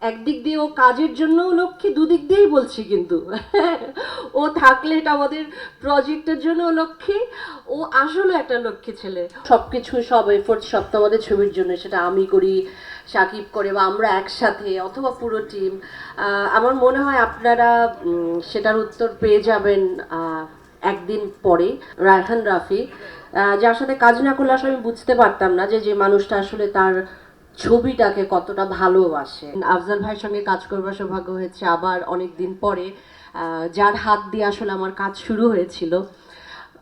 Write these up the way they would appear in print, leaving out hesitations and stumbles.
একদিক দিয়ে ও কাজের জন্যও লক্ষ্মী, দুদিক দিয়েই বলছি কিন্তু ও থাকলে এটা আমাদের প্রজেক্টের জন্য লক্ষ্মী, ও আসলে একটা লক্ষ্মী ছেলে। সবকিছু সব এফোর্ট সব তো আমাদের ছবির জন্য, সেটা আমি করি, সাকিব করে, বা আমরা একসাথে অথবা পুরো টিম। আমার মনে হয় আপনারা সেটার উত্তর পেয়ে যাবেন একদিন পরে। রায়হান রাফি, যার সাথে কাজ না করলে আসলে আমি বুঝতে পারতাম না যে যে মানুষটা আসলে তার ছবিটাকে কতটা ভালোবাসে। আফজাল ভাইয়ের সঙ্গে কাজ করবার সৌভাগ্য হয়েছে আবার অনেক দিন পরে, যার হাত দিয়ে আসলে আমার কাজ শুরু হয়েছিল।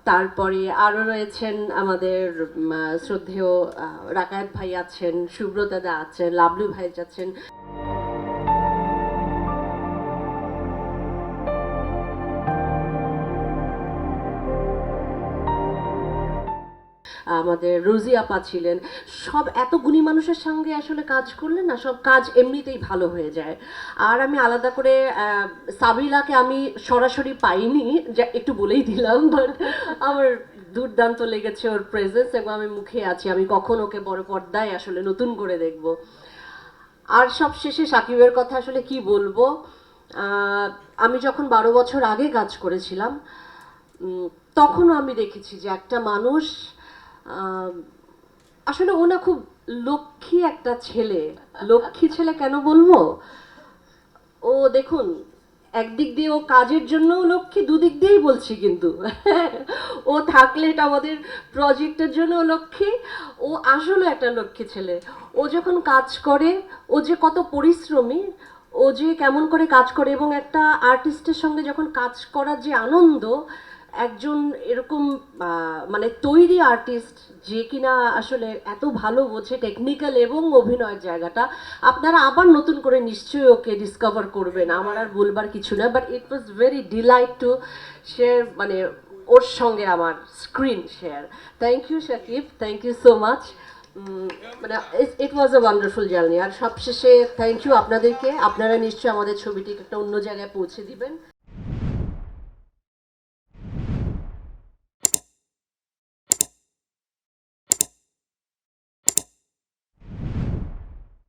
তারপরে আরও রয়েছেন আমাদের শ্রদ্ধেয় রাকায়েত ভাই আছেন, সুব্রতা আছেন, লাবলু ভাই আছেন। আমাদের রোজি আপা ছিলেন। সব এত গুণী মানুষের সঙ্গে আসলে কাজ করলে না সব কাজ এমনিতেই ভালো হয়ে যায়। আর আমি আলাদা করে সাবিলাকে আমি সরাসরি পাইনি, যা একটু বলেই দিলাম, বাট আমার দুর্দান্ত লেগেছে ওর প্রেজেন্স, এবং আমি মুখে আছি আমি কখন ওকে বড় পর্দায় আসলে নতুন করে দেখব। আর সব শেষে সাকিবের কথা আসলে কি বলবো, আমি যখন 12 বছর আগে কাজ করেছিলাম তখনও আমি দেখেছি যে একটা মানুষ আসলে ও না খুব লক্ষ্মী একটা ছেলে। লক্ষ্মী ছেলে কেন বলবো, ও দেখুন একদিক দিয়ে ও কাজের জন্যও লক্ষ্মী, দুদিক দিয়েই বলছি কিন্তু ও থাকলে এটা আমাদের প্রজেক্টের জন্য লক্ষ্মী, ও আসলে একটা লক্ষ্মী ছেলে। ও যখন কাজ করে, ও যে কত পরিশ্রমী, ও যে কেমন করে কাজ করে, এবং একটা আর্টিস্টের সঙ্গে যখন কাজ করার যে আনন্দ, একজন এরকম মানে তৈরি আর্টিস্ট যে কিনা আসলে এত ভালো বোঝে টেকনিক্যাল এবং অভিনয়ের জায়গাটা, আপনারা আবার নতুন করে নিশ্চয়ই ওকে ডিসকভার করবেন, আমার আর বলবার কিছু না। But it was very delight to share, মানে ওর সঙ্গে আমার screen share. Thank you Shakib, thank you so much. মানে it was a wonderful journey. আর সবশেষে থ্যাংক ইউ আপনাদেরকে, আপনারা নিশ্চয়ই আমাদের ছবিটিকে একটা অন্য জায়গায় পৌঁছে দিবেন।